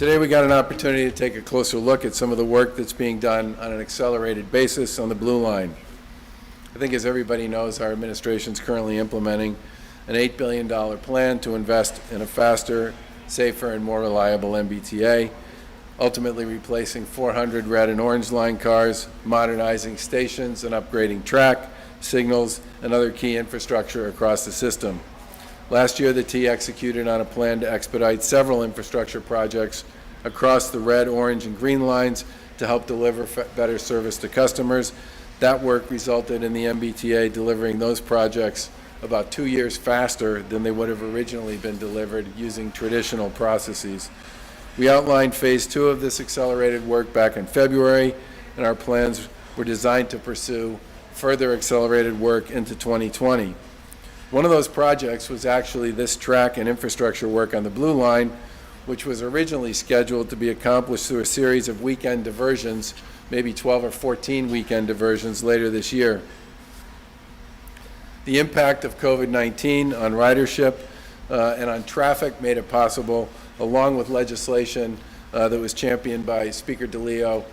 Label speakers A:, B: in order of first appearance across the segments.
A: Today we got an opportunity to take a closer look at some of the work that's being done on an accelerated basis on the Blue Line. I think, as everybody knows, our administration is currently implementing an $8 billion plan to invest in a faster, safer, and more reliable MBTA, ultimately replacing 400 red and orange line cars, modernizing stations, and upgrading track, signals, and other key infrastructure across the system. Last year, the T executed on a plan to expedite several infrastructure projects across the red, orange, and green lines to help deliver better service to customers. That work resulted in the MBTA delivering those projects about 2 years faster than they would have originally been delivered using traditional processes. We outlined phase 2 of this accelerated work back in February, and our plans were designed to pursue further accelerated work into 2020. One of those projects was actually this track and infrastructure work on the Blue Line, which was originally scheduled to be accomplished through a series of weekend diversions, maybe 12 or 14 weekend diversions later this year. The impact of COVID-19 on ridership and on traffic made it possible, along with legislation that was championed by Speaker DeLeo,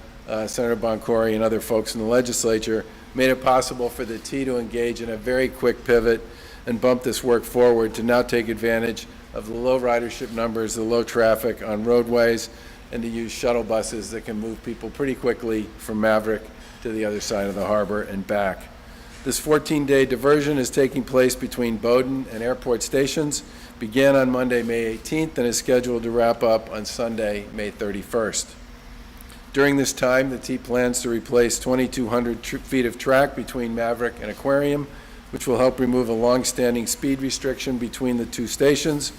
A: Senator Boncory, and other folks in the legislature, made it possible for the T to engage in a very quick pivot and bump this work forward to now take advantage of the low ridership numbers, the low traffic on roadways, and to use shuttle buses that can move people pretty quickly from Maverick to the other side of the harbor and back. This 14-day diversion is taking place between Bowdoin and Airport stations, began on Monday, May 18th, and is scheduled to wrap up on Sunday, May 31st. During this time, the T plans to replace 2,200 feet of track between Maverick and Aquarium, which will help remove a long-standing speed restriction between the two stations,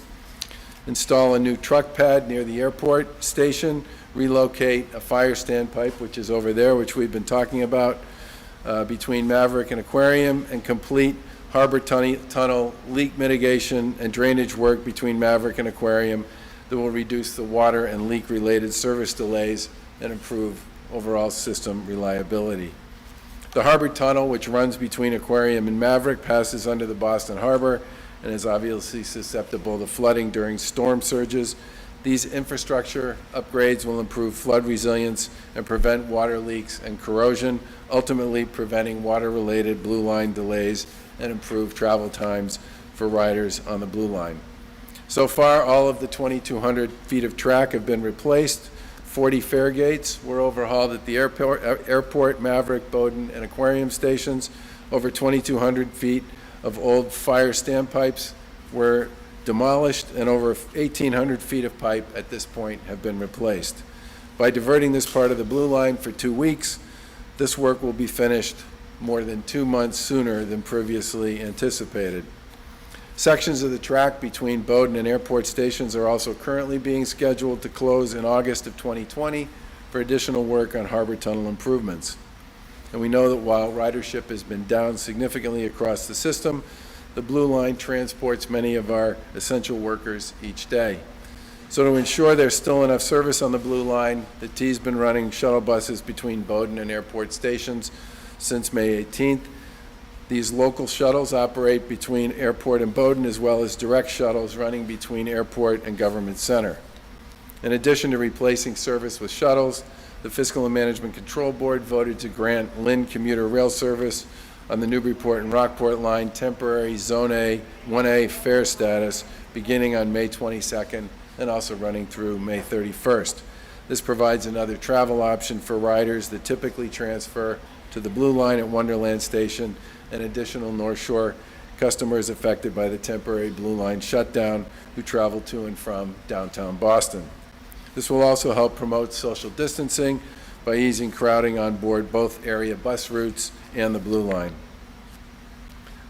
A: install a new truck pad near the airport station, relocate a fire standpipe, which is over there, which we've been talking about, between Maverick and Aquarium, and complete harbor tunnel leak mitigation and drainage work between Maverick and Aquarium that will reduce the water and leak-related service delays and improve overall system reliability. The harbor tunnel, which runs between Aquarium and Maverick, passes under the Boston Harbor and is obviously susceptible to flooding during storm surges. These infrastructure upgrades will improve flood resilience and prevent water leaks and corrosion, ultimately preventing water-related Blue Line delays and improve travel times for riders on the Blue Line. So far, all of the 2,200 feet of track have been replaced. 40 fare gates were overhauled at the airport, Maverick, Bowdoin, and Aquarium stations. Over 2,200 feet of old fire standpipes were demolished, and over 1,800 feet of pipe at this point have been replaced. By diverting this part of the Blue Line for 2 weeks, this work will be finished more than 2 months sooner than previously anticipated. Sections of the track between Bowdoin and Airport stations are also currently being scheduled to close in August of 2020 for additional work on harbor tunnel improvements. And we know that while ridership has been down significantly across the system, the Blue Line transports many of our essential workers each day. So to ensure there's still enough service on the Blue Line, the T's been running shuttle buses between Bowdoin and Airport stations since May 18th. These local shuttles operate between Airport and Bowdoin, as well as direct shuttles running between Airport and Government Center. In addition to replacing service with shuttles, the Fiscal and Management Control Board voted to grant Lynn commuter rail service on the Newburyport and Rockport line temporary Zone A 1A fare status beginning on May 22nd and also running through May 31st. This provides another travel option for riders that typically transfer to the Blue Line at Wonderland Station and additional North Shore customers affected by the temporary Blue Line shutdown who travel to and from downtown Boston. This will also help promote social distancing by easing crowding on board both area bus routes and the Blue Line.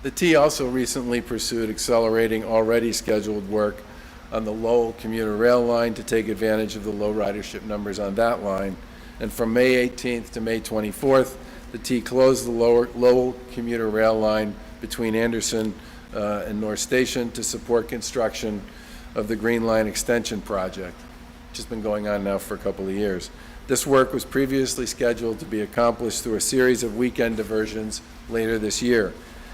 A: The T also recently pursued accelerating already scheduled work on the Lowell commuter rail line to take advantage of the low ridership numbers on that line. And from May 18th to May 24th, the T closed the Lowell commuter rail line between Anderson and North Station to support construction of the Green Line Extension project, which has been going on now for a couple of years. This work was previously scheduled to be accomplished through a series of weekend diversions later this year.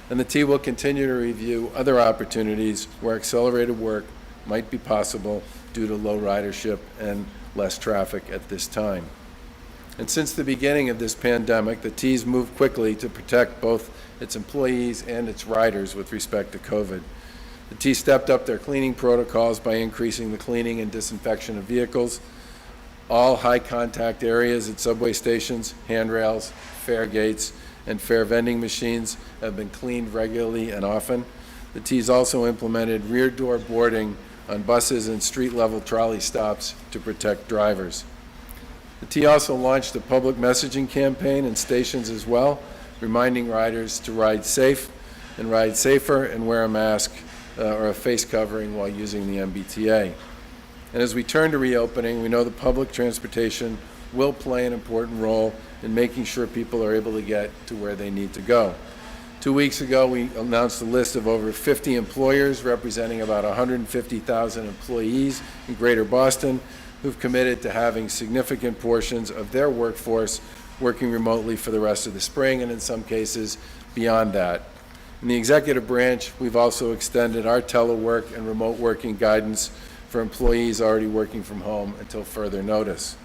A: And the T will continue to review other opportunities where accelerated work might be possible due to low ridership and less traffic at this time. And since the beginning of this pandemic, the T's moved quickly to protect both its employees and its riders with respect to COVID. The T stepped up their cleaning protocols by increasing the cleaning and disinfection of vehicles. All high contact areas at subway stations, handrails, fare gates, and fare vending machines have been cleaned regularly and often. The T's also implemented rear door boarding on buses and street level trolley stops to protect drivers. The T also launched a public messaging campaign in stations as well, reminding riders to ride safe and ride safer and wear a mask or a face covering while using the MBTA. And as we turn to reopening, we know that public transportation will play an important role in making sure people are able to get to where they need to go. 2 weeks ago, we announced a list of over 50 employers representing about 150,000 employees in Greater Boston who've committed to having significant portions of their workforce working remotely for the rest of the spring, and in some cases beyond that. In the executive branch, we've also extended our telework and remote working guidance for employees already working from home until further notice.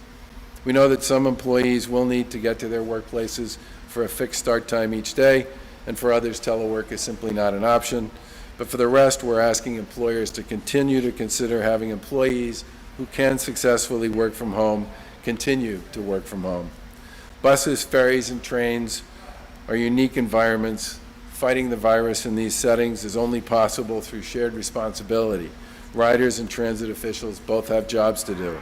A: We know that some employees will need to get to their workplaces for a fixed start time each day, and for others, telework is simply not an option. But for the rest, we're asking employers to continue to consider having employees who can successfully work from home continue to work from home. Buses, ferries, and trains are unique environments. Fighting the virus in these settings is only possible through shared responsibility. Riders and transit officials both have jobs to do.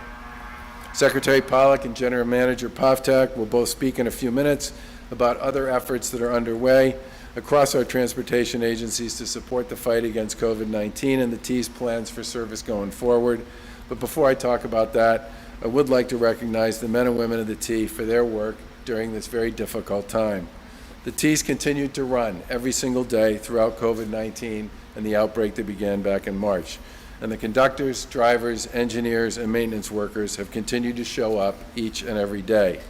A: Secretary Pollack and General Manager Pollack will both speak in a few minutes about other efforts that are underway across our transportation agencies to support the fight against COVID-19 and the T's plans for service going forward. But before I talk about that, I would like to recognize the men and women of the T for their work during this very difficult time. The T's continued to run every single day throughout COVID-19 and the outbreak that began back in March. And the conductors, drivers, engineers, and maintenance workers have continued to show up each and every day.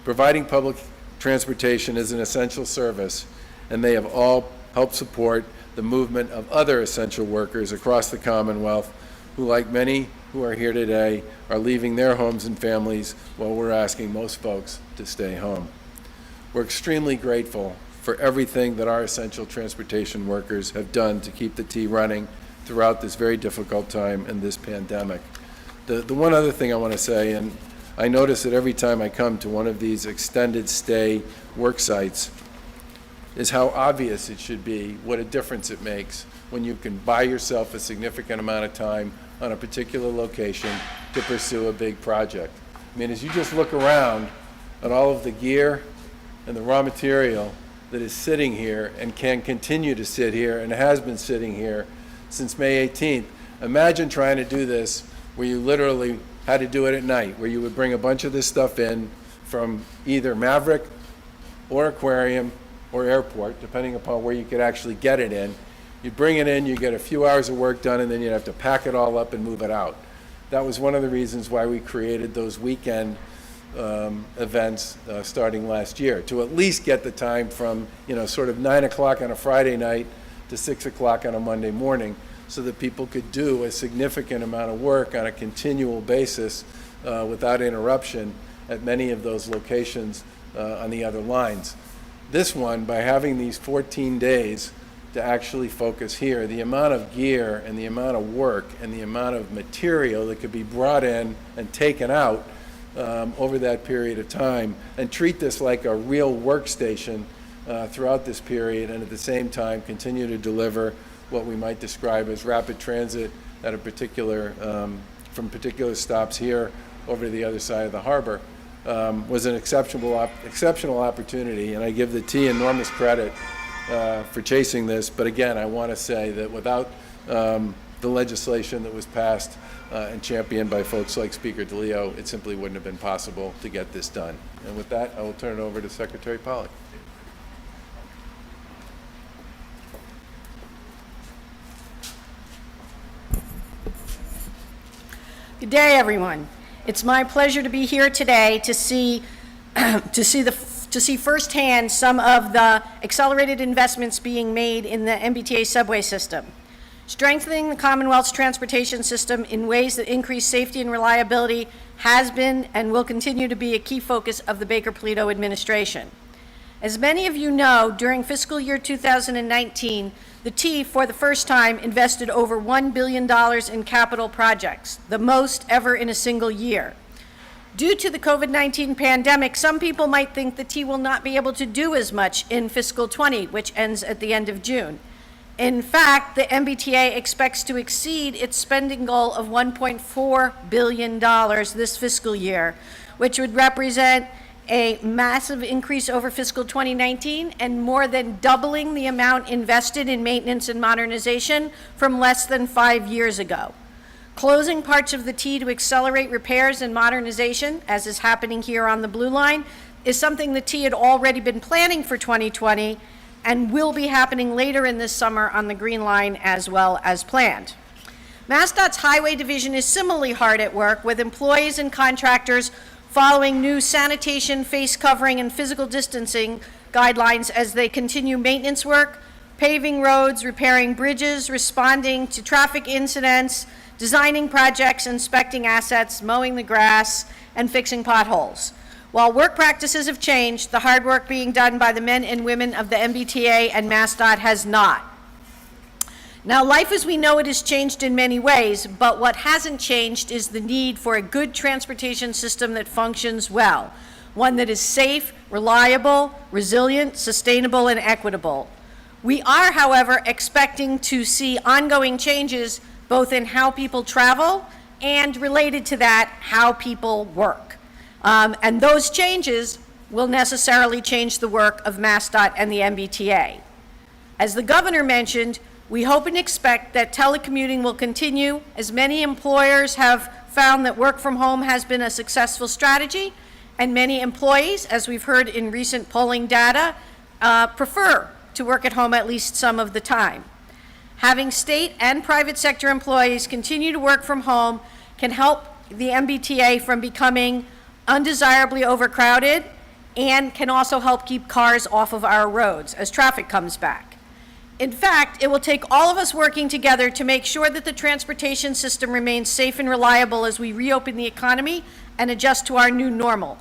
A: Providing public transportation is an essential service, and they have all helped support the movement of other essential workers across the Commonwealth who, like many who are here today, are leaving their homes and families while we're asking most folks to stay home. We're extremely grateful for everything that our essential transportation workers have done to keep the T running throughout this very difficult time in this pandemic. The one other thing I want to say, and I notice that every time I come to one of these extended stay work sites, is how obvious it should be what a difference it makes when you can buy yourself a significant amount of time on a particular location to pursue a big project. I mean, as you just look around at all of the gear and the raw material that is sitting here and can continue to sit here and has been sitting here since May 18th, imagine trying to do this where you literally had to do it at night, where you would bring a bunch of this stuff in from either Maverick or Aquarium or airport, depending upon where you could actually get it in. You'd bring it in, you get a few hours of work done, and then you'd have to pack it all up and move it out. That was one of the reasons why we created those weekend events starting last year, to at least get the time from sort of 9 o'clock on a Friday night to 6 o'clock on a Monday morning, so that people could do a significant amount of work on a continual basis without interruption at many of those locations on the other lines. This one, by having these 14 days to actually focus here, the amount of gear and the amount of work and the amount of material that could be brought in and taken out over that period of time, and treat this like a real workstation throughout this period, and at the same time continue to deliver what we might describe as rapid transit at a particular, from particular stops here over to the other side of the harbor, was an exceptional opportunity, and I give the T enormous credit for chasing this. But again, I want to say that without the legislation that was passed and championed by folks like Speaker DeLeo, it simply wouldn't have been possible to get this done. And with that, I will turn it over to Secretary Pollack.
B: Good day, everyone. It's my pleasure to be here today to see firsthand some of the accelerated investments being made in the MBTA subway system. Strengthening the Commonwealth's transportation system in ways that increase safety and reliability has been and will continue to be a key focus of the Baker-Polito administration. As many of you know, during fiscal year 2019, the T, for the first time, invested over $1 billion in capital projects, the most ever in a single year. Due to the COVID-19 pandemic, some people might think the T will not be able to do as much in fiscal 20, which ends at the end of June. In fact, the MBTA expects to exceed its spending goal of $1.4 billion this fiscal year, which would represent a massive increase over fiscal 2019 and more than doubling the amount invested in maintenance and modernization from less than 5 years ago. Closing parts of the T to accelerate repairs and modernization, as is happening here on the Blue Line, is something the T had already been planning for 2020 and will be happening later in this summer on the Green Line as well as planned. MassDOT's Highway Division is similarly hard at work with employees and contractors following new sanitation, face covering, and physical distancing guidelines as they continue maintenance work, paving roads, repairing bridges, responding to traffic incidents, designing projects, inspecting assets, mowing the grass, and fixing potholes. While work practices have changed, the hard work being done by the men and women of the MBTA and MassDOT has not. Now, life as we know it has changed in many ways, but what hasn't changed is the need for a good transportation system that functions well, one that is safe, reliable, resilient, sustainable, and equitable. We are, however, expecting to see ongoing changes both in how people travel and, related to that, how people work. And those changes will necessarily change the work of MassDOT and the MBTA. As the governor mentioned, we hope and expect that telecommuting will continue, as many employers have found that work from home has been a successful strategy, and many employees, as we've heard in recent polling data, prefer to work at home at least some of the time. Having state and private sector employees continue to work from home can help the MBTA from becoming undesirably overcrowded and can also help keep cars off of our roads as traffic comes back. In fact, it will take all of us working together to make sure that the transportation system remains safe and reliable as we reopen the economy and adjust to our new normal.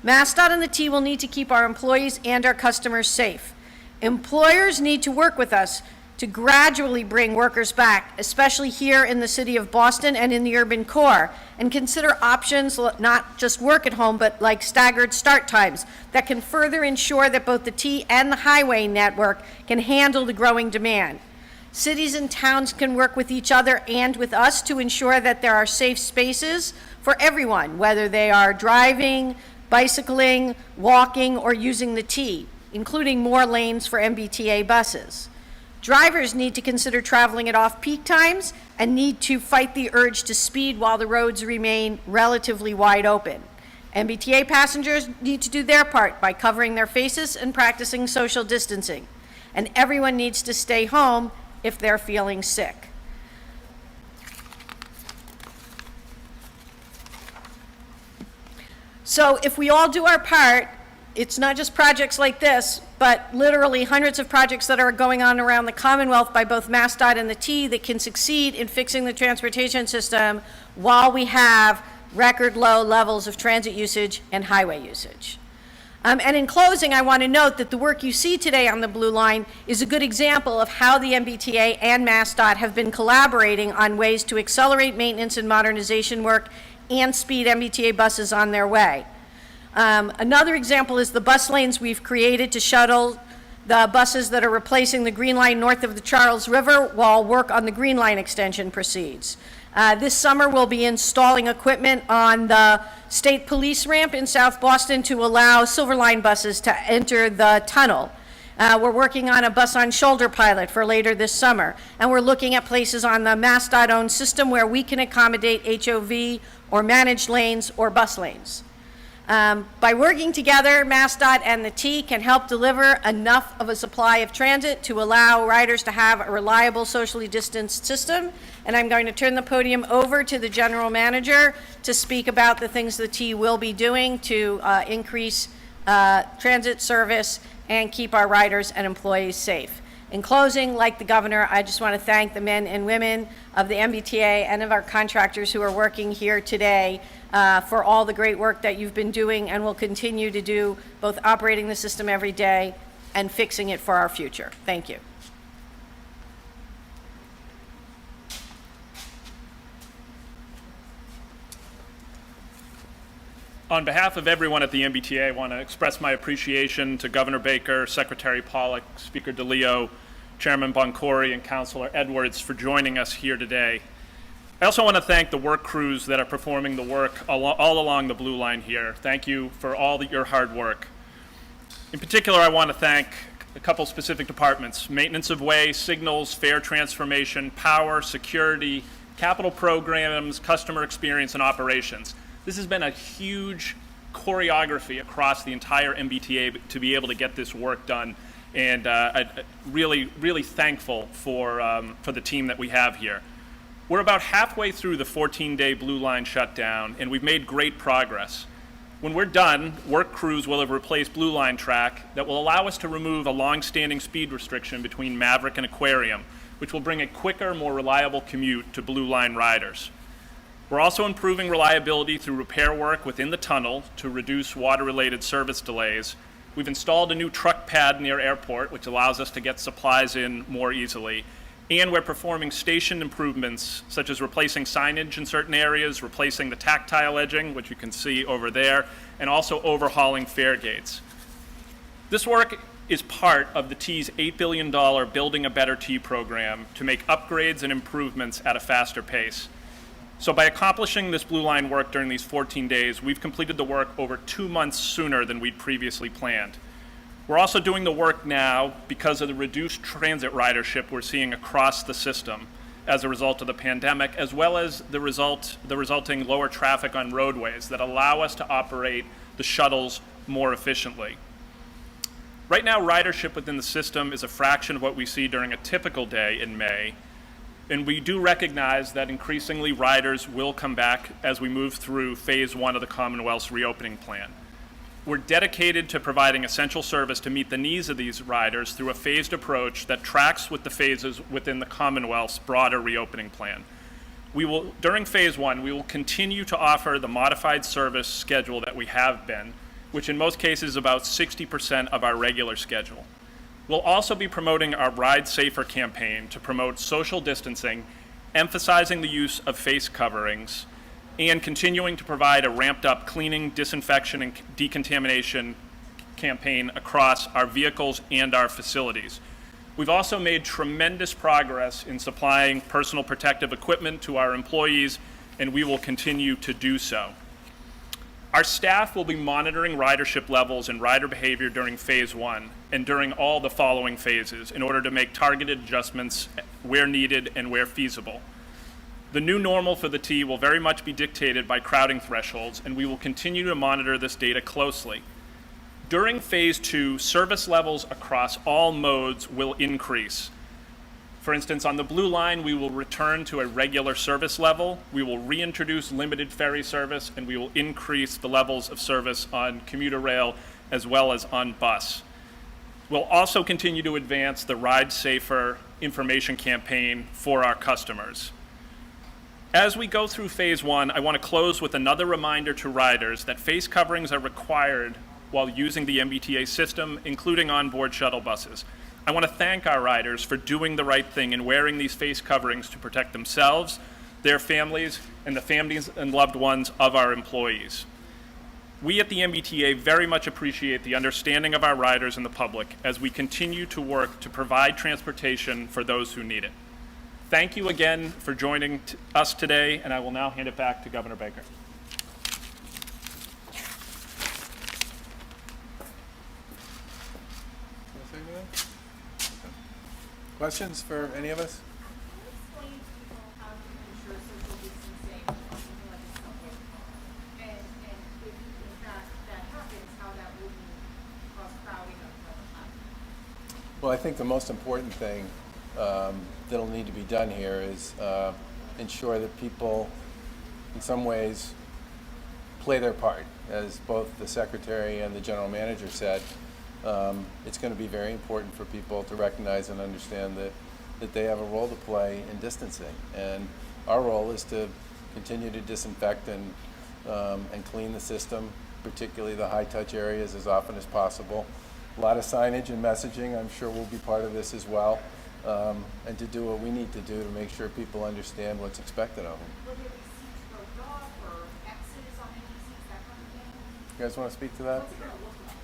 B: MassDOT and the T will need to keep our employees and our customers safe. Employers need to work with us to gradually bring workers back, especially here in the city of Boston and in the urban core, and consider options, not just work at home, but like staggered start times that can further ensure that both the T and the highway network can handle the growing demand. Cities and towns can work with each other and with us to ensure that there are safe spaces for everyone, whether they are driving, bicycling, walking, or using the T, including more lanes for MBTA buses. Drivers need to consider traveling at off-peak times and need to fight the urge to speed while the roads remain relatively wide open. MBTA passengers need to do their part by covering their faces and practicing social distancing. And everyone needs to stay home if they're feeling sick. So if we all do our part, it's not just projects like this, but literally hundreds of projects that are going on around the Commonwealth by both MassDOT and the T that can succeed in fixing the transportation system while we have record low levels of transit usage and highway usage. And in closing, I want to note that the work you see today on the Blue Line is a good example of how the MBTA and MassDOT have been collaborating on ways to accelerate maintenance and modernization work and speed MBTA buses on their way. Another example is the bus lanes we've created to shuttle the buses that are replacing the Green Line north of the Charles River while work on the Green Line extension proceeds. This summer we'll be installing equipment on the State Police ramp in South Boston to allow Silver Line buses to enter the tunnel. We're working on a bus on shoulder pilot for later this summer, and we're looking at places on the MassDOT-owned system where we can accommodate HOV or managed lanes or bus lanes. By working together, MassDOT and the T can help deliver enough of a supply of transit to allow riders to have a reliable, socially distanced system. And I'm going to turn the podium over to the General Manager to speak about the things the T will be doing to increase transit service and keep our riders and employees safe. In closing, like the governor, I just want to thank the men and women of the MBTA and of our contractors who are working here today for all the great work that you've been doing and will continue to do, both operating the system every day and fixing it for our future. Thank you.
C: On behalf of everyone at the MBTA, I want to express my appreciation to Governor Baker, Secretary Pollack, Speaker DeLeo, Chairman Boncory, and Councilor Edwards for joining us here today. I also want to thank the work crews that are performing the work all along the Blue Line here. Thank you for all your hard work. In particular, I want to thank a couple specific departments: maintenance of way, signals, fare transformation, power, security, capital programs, customer experience, and operations. This has been a huge choreography across the entire MBTA to be able to get this work done, and really thankful for the team that we have here. We're about halfway through the 14-day Blue Line shutdown, and we've made great progress. When we're done, work crews will have replaced Blue Line track that will allow us to remove a long-standing speed restriction between Maverick and Aquarium, which will bring a quicker, more reliable commute to Blue Line riders. We're also improving reliability through repair work within the tunnel to reduce water-related service delays. We've installed a new truck pad near airport, which allows us to get supplies in more easily. And we're performing station improvements, such as replacing signage in certain areas, replacing the tactile edging, which you can see over there, and also overhauling fare gates. This work is part of the T's $8 billion Building a Better T program to make upgrades and improvements at a faster pace. So by accomplishing this Blue Line work during these 14 days, we've completed the work over 2 months sooner than we'd previously planned. We're also doing the work now because of the reduced transit ridership we're seeing across the system as a result of the pandemic, as well as the resulting lower traffic on roadways that allow us to operate the shuttles more efficiently. Right now, ridership within the system is a fraction of what we see during a typical day in May. And we do recognize that increasingly riders will come back as we move through phase 1 of the Commonwealth's reopening plan. We're dedicated to providing essential service to meet the needs of these riders through a phased approach that tracks with the phases within the Commonwealth's broader reopening plan. During phase 1, we will continue to offer the modified service schedule that we have been, which in most cases is about 60% of our regular schedule. We'll also be promoting our Ride Safer campaign to promote social distancing, emphasizing the use of face coverings, and continuing to provide a ramped-up cleaning, disinfection, and decontamination campaign across our vehicles and our facilities. We've also made tremendous progress in supplying personal protective equipment to our employees, and we will continue to do so. Our staff will be monitoring ridership levels and rider behavior during phase 1 and during all the following phases in order to make targeted adjustments where needed and where feasible. The new normal for the T will very much be dictated by crowding thresholds, and we will continue to monitor this data closely. During phase 2, service levels across all modes will increase. For instance, on the Blue Line, we will return to a regular service level, we will reintroduce limited ferry service, and we will increase the levels of service on commuter rail as well as on bus. We'll also continue to advance the Ride Safer information campaign for our customers. As we go through phase 1, I want to close with another reminder to riders that face coverings are required while using the MBTA system, including onboard shuttle buses. I want to thank our riders for doing the right thing and wearing these face coverings to protect themselves, their families, and the families and loved ones of our employees. We at the MBTA very much appreciate the understanding of our riders and the public as we continue to work to provide transportation for those who need it. Thank you again for joining us today, and I will now hand it back to Governor Baker.
A: Questions for any of us?
D: Can you explain to people how to ensure social distancing on something like a subway? And if that happens, how that wouldn't cause crowding of the platform?
A: Well, I think the most important thing that'll need to be done here is ensure that people, in some ways, play their part. As both the Secretary and the General Manager said, it's going to be very important for people to recognize and understand that they have a role to play in distancing. And our role is to continue to disinfect and clean the system, particularly the high-touch areas, as often as possible. A lot of signage and messaging, I'm sure, will be part of this as well, and to do what we need to do to make sure people understand what's expected of them.
D: Will there be seats roped off or X's on any seats, that kind of thing?
A: You guys want to speak to that?
D: What's it gonna look like?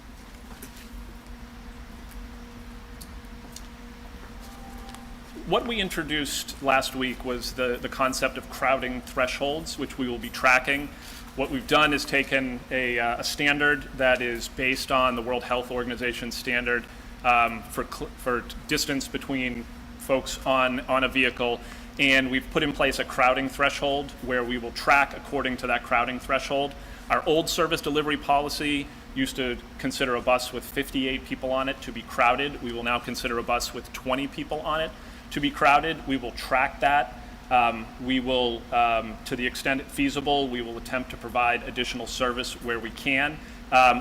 C: What we introduced last week was the concept of crowding thresholds, which we will be tracking. What we've done is taken a standard that is based on the World Health Organization standard for distance between folks on a vehicle, and we've put in place a crowding threshold where we will track according to that crowding threshold. Our old service delivery policy used to consider a bus with 58 people on it to be crowded. We will now consider a bus with 20 people on it to be crowded. We will track that. We will, to the extent feasible, we will attempt to provide additional service where we can.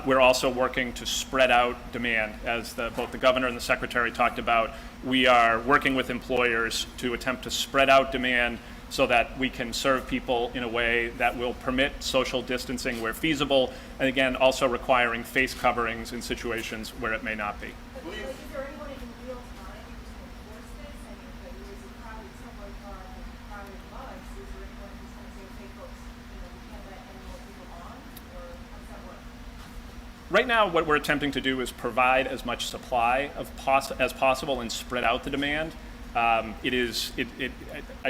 C: We're also working to spread out demand. As both the governor and the secretary talked about, we are working with employers to attempt to spread out demand so that we can serve people in a way that will permit social distancing where feasible, and again, also requiring face coverings in situations where it may not be.
D: But is there anyone in real time who's gonna enforce this? I mean, if there is a crowded subway car and a crowded bus, is there anyone who's gonna say, okay, folks, we can't let any more people on, or how does that work?
C: Right now, what we're attempting to do is provide as much supply as possible and spread out the demand. I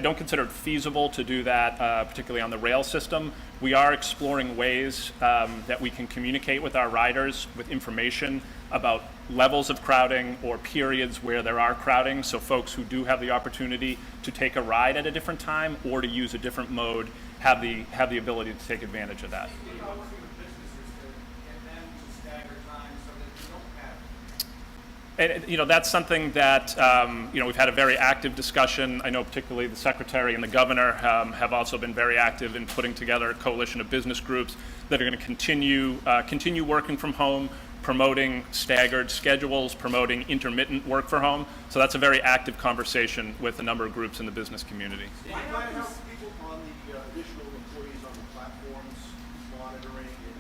C: don't consider it feasible to do that, particularly on the rail system. We are exploring ways that we can communicate with our riders with information about levels of crowding or periods where there are crowding, so folks who do have the opportunity to take a ride at a different time or to use a different mode have the ability to take advantage of that. And, that's something that, we've had a very active discussion. I know particularly the secretary and the governor have also been very active in putting together a coalition of business groups that are going to continue working from home, promoting staggered schedules, promoting intermittent work from home. So that's a very active conversation with a number of groups in the business community.
E: Do you plan to help people on the additional employees on the platforms, monitoring and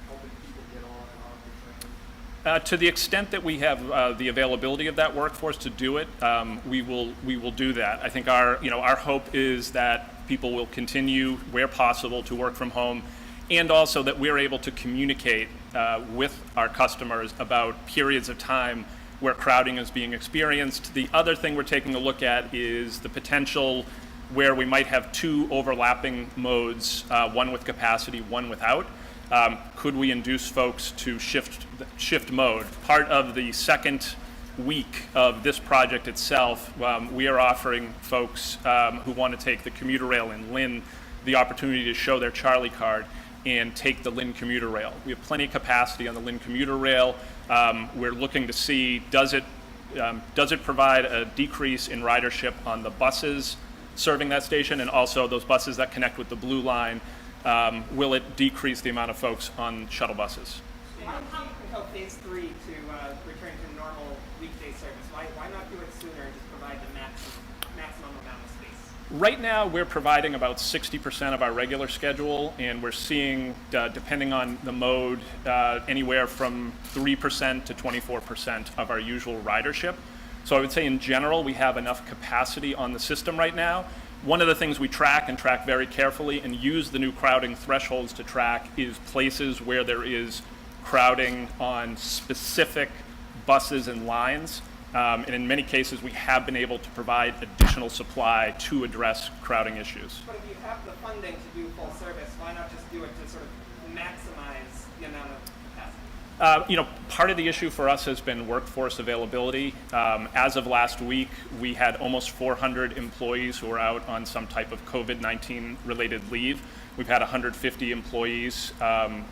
E: helping people get on and off the train?
C: To the extent that we have the availability of that workforce to do it, we will do that. I think our hope is that people will continue, where possible, to work from home, and also that we're able to communicate with our customers about periods of time where crowding is being experienced. The other thing we're taking a look at is the potential where we might have two overlapping modes, one with capacity, one without. Could we induce folks to shift mode? Part of the second week of this project itself, we are offering folks who want to take the commuter rail in Lynn the opportunity to show their Charlie card and take the Lynn commuter rail. We have plenty of capacity on the Lynn commuter rail. We're looking to see, does it provide a decrease in ridership on the buses serving that station, and also those buses that connect with the Blue Line? Will it decrease the amount of folks on shuttle buses?
F: How can phase 3 to return to normal weekday service? Why not do it sooner and just provide the maximum amount of space?
C: Right now, we're providing about 60% of our regular schedule, and we're seeing, depending on the mode, anywhere from 3% to 24% of our usual ridership. So I would say in general, we have enough capacity on the system right now. One of the things we track and track very carefully and use the new crowding thresholds to track is places where there is crowding on specific buses and lines. And in many cases, we have been able to provide additional supply to address crowding issues.
F: But if you have the funding to do full service, why not just do it to sort of maximize the amount of capacity?
C: Part of the issue for us has been workforce availability. As of last week, we had almost 400 employees who were out on some type of COVID-19 related leave. We've had 150 employees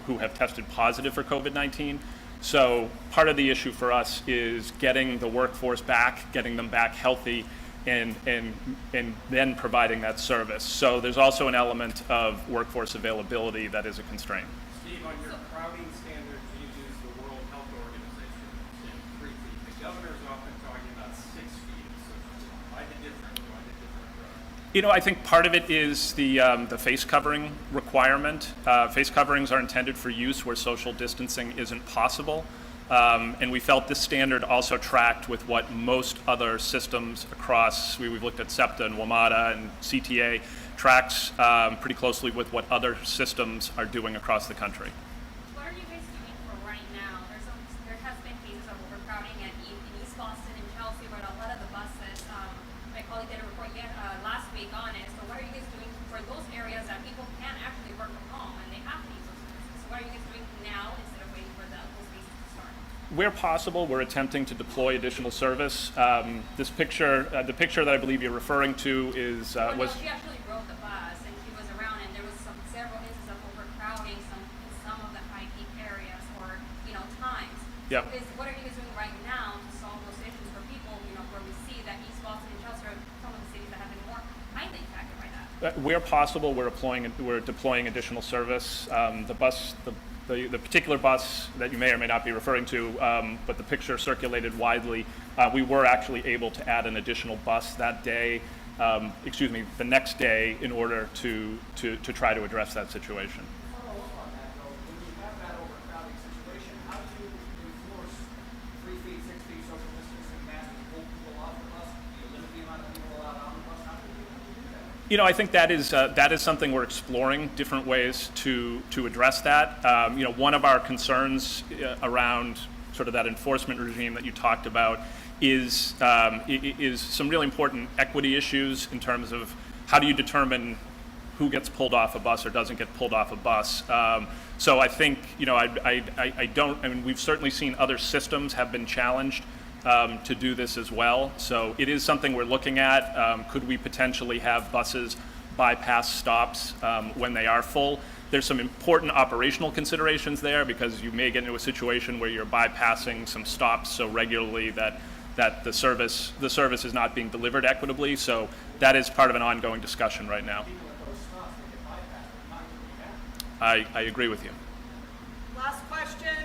C: who have tested positive for COVID-19. So part of the issue for us is getting the workforce back, getting them back healthy, and then providing that service. So there's also an element of workforce availability that is a constraint.
G: Steve, on your crowding standards, you use the World Health Organization. governor's often talking about 6 feet, so why the different?
C: You know, I think part of it is the face covering requirement. Face coverings are intended for use where social distancing isn't possible. And we felt this standard also tracked with what most other systems across, we've looked at SEPTA and WMATA and CTA, tracks pretty closely with what other systems are doing across the country.
D: What are you guys doing for right now? There has been cases of overcrowding in East Boston and Chelsea, where a lot of the buses, my colleague did a report last week on it. So what are you guys doing for those areas that people can actually work from home and they have to use those services? So what are you guys doing now instead of waiting for those spaces to start?
C: Where possible, we're attempting to deploy additional service. This picture, the picture that I believe you're referring to is was.
D: She actually rode the bus and she was around, and there was several instances of overcrowding in some of the high peak areas or times.
C: Yep.
D: So what are you guys doing right now to solve those issues for people? Where we see that East Boston and Chelsea are some of the cities that have been more highly impacted by that.
C: Where possible, we're deploying additional service. The particular bus that you may or may not be referring to, but the picture circulated widely, we were actually able to add an additional bus that day, the next day, in order to try to address that situation.
E: Follow up on that though, when you have that overcrowding situation, how do you enforce 3 feet, 6 feet social distancing, masks, pull people off the bus? Do you limit the amount of people allowed on the bus? How do you do that?
C: You know, I think that is something we're exploring different ways to address that. One of our concerns around sort of that enforcement regime that you talked about is some really important equity issues in terms of how do you determine who gets pulled off a bus or doesn't get pulled off a bus. So I think, we've certainly seen other systems have been challenged to do this as well. So it is something we're looking at. Could we potentially have buses bypass stops when they are full? There's some important operational considerations there, because you may get into a situation where you're bypassing some stops so regularly that the service is not being delivered equitably. So that is part of an ongoing discussion right now. I agree with you.
F: Last question.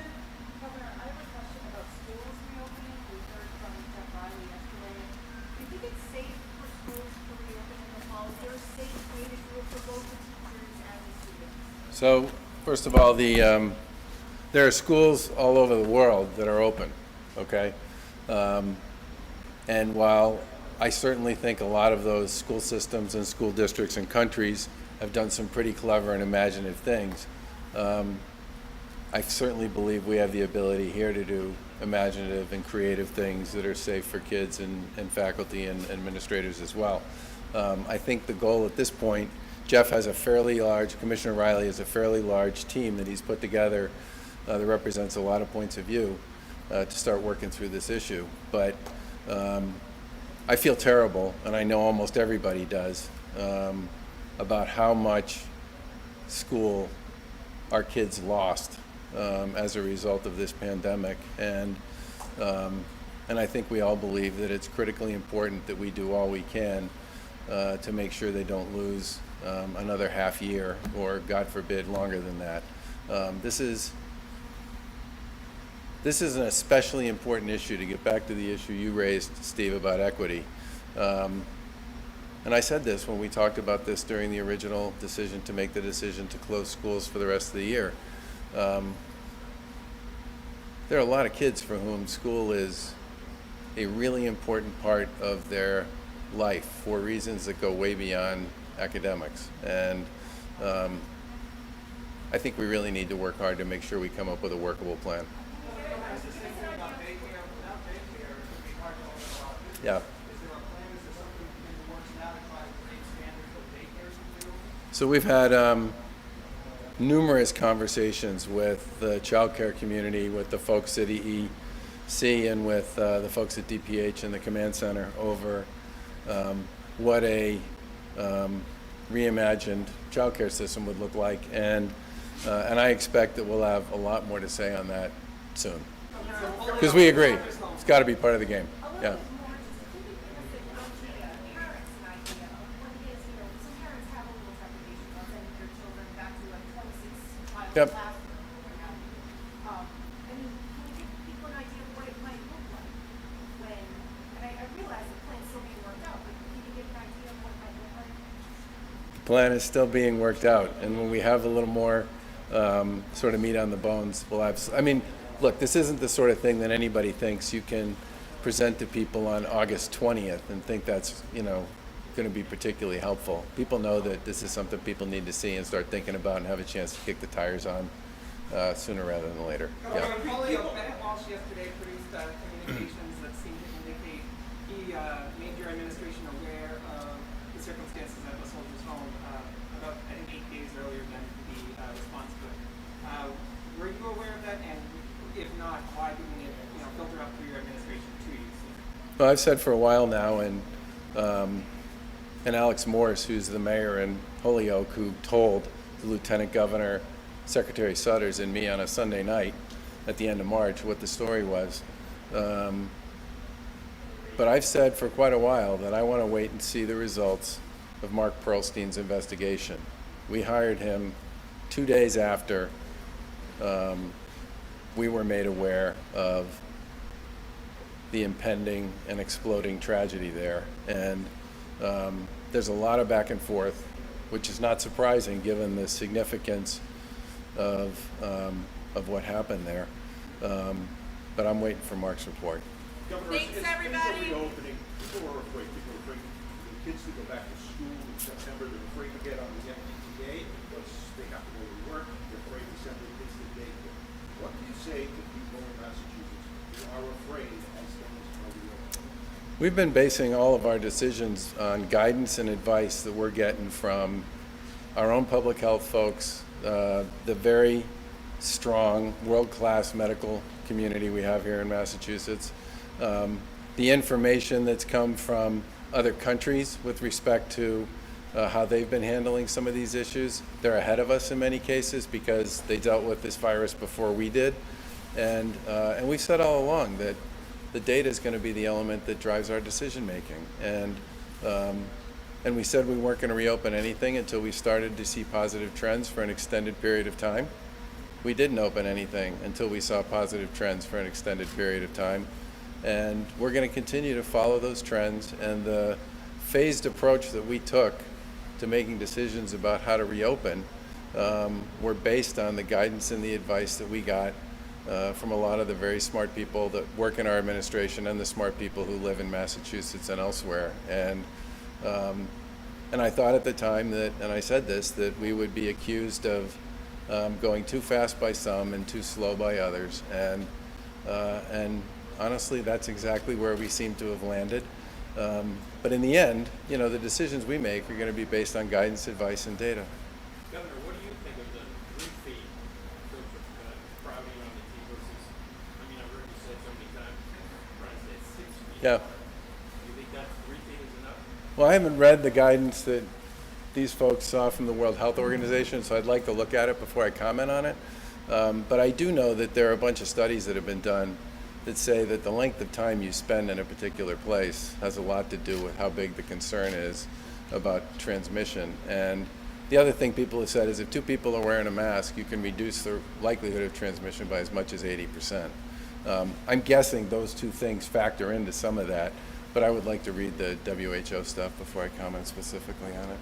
H: Governor, I have a question about schools reopening. We heard from Jeff Riley yesterday. Do you think it's safe for schools to reopen in the fall? Is there a safe way to do it for both the teachers and the students?
A: So, first of all, there are schools all over the world that are open, okay? And while I certainly think a lot of those school systems and school districts and countries have done some pretty clever and imaginative things, I certainly believe we have the ability here to do imaginative and creative things that are safe for kids and faculty and administrators as well. I think the goal at this point, Commissioner Riley has a fairly large team that he's put together that represents a lot of points of view to start working through this issue. But I feel terrible, and I know almost everybody does, about how much school our kids lost as a result of this pandemic. And I think we all believe that it's critically important that we do all we can to make sure they don't lose another half year, or God forbid, longer than that. This is an especially important issue, to get back to the issue you raised, Steve, about equity. And I said this when we talked about this during the original decision to make the decision to close schools for the rest of the year. There are a lot of kids for whom school is a really important part of their life for reasons that go way beyond academics. And I think we really need to work hard to make sure we come up with a workable plan. Yeah. So we've had numerous conversations with the childcare community, with the folks at EEC, and with the folks at DPH and the command center over what a reimagined childcare system would look like, and I expect that we'll have a lot more to say on that soon, because we agree it's got to be part of the game. Yeah. Yep.
H: I mean, can you give people an idea of what it might look like?
A: plan is still being worked out, and when we have a little more sort of meat on the bones, we'll have. I mean, look, this isn't the sort of thing that anybody thinks you can present to people on August 20th and think that's going to be particularly helpful. People know that this is something people need to see and start thinking about and have a chance to kick the tires on sooner rather than later. Yeah.
F: Bennett Walsh yesterday produced communications that seemed to indicate he made your administration aware of the circumstances at the soldier's home about, I think, 8 days earlier than the response to it. Were you aware of that? And if not, why didn't it filter up through your administration to you sooner?
A: Well, I've said for a while now, and Alex Morris, who's the mayor in Holyoke, who told the lieutenant governor, Secretary Sutters, and me on a Sunday night at the end of March what the story was. But I've said for quite a while that I want to wait and see the results of Mark Pearlstein's investigation. We hired him 2 days after we were made aware of the impending and exploding tragedy there. And there's a lot of back and forth, which is not surprising given the significance of what happened there. But I'm waiting for Mark's report.
G: Governor,
H: Thanks,
G: as
H: everybody.
G: things are reopening, people are afraid. People are afraid for the kids to go back to school in September. They're afraid to get on the MBTA because they have to go to work. They're afraid to send their kids to daycare. What do you say to people in Massachusetts who are afraid as things are reopening?
A: We've been basing all of our decisions on guidance and advice that we're getting from our own public health folks, the very strong, world-class medical community we have here in Massachusetts, the information that's come from other countries with respect to how they've been handling some of these issues. They're ahead of us in many cases because they dealt with this virus before we did. And we've said all along that the data is going to be the element that drives our decision making. And we said we weren't going to reopen anything until we started to see positive trends for an extended period of time. We didn't open anything until we saw positive trends for an extended period of time. And we're going to continue to follow those trends. And the phased approach that we took to making decisions about how to reopen were based on the guidance and the advice that we got from a lot of the very smart people that work in our administration and the smart people who live in Massachusetts and elsewhere. And I thought at the time that, and I said this, that we would be accused of going too fast by some and too slow by others. And honestly, that's exactly where we seem to have landed. But in the end, the decisions we make are going to be based on guidance, advice, and data.
G: Governor, what do you think of the 3 feet crowding on the T versus, I've heard you say so many times, trying to say 6 feet.
A: Yeah.
G: Do you think that 3 feet is enough?
A: Well, I haven't read the guidance that these folks saw from the World Health Organization, so I'd like to look at it before I comment on it. But I do know that there are a bunch of studies that have been done that say that the length of time you spend in a particular place has a lot to do with how big the concern is about transmission. And the other thing people have said is if 2 people are wearing a mask, you can reduce the likelihood of transmission by as much as 80%. I'm guessing those 2 things factor into some of that, but I would like to read the WHO stuff before I comment specifically on it.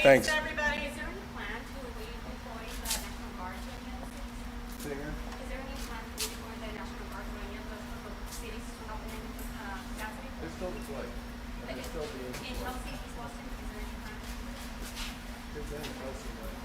A: Thanks.
H: Everybody. Is there any plan to redeploy the National Guard to any of the cities? Is there any plan to redeploy the National Guard to any of the cities to help in capacity?
A: They're still deployed.
H: In Chelsea, East Boston, is there any plan?
A: It's in Chelsea, right?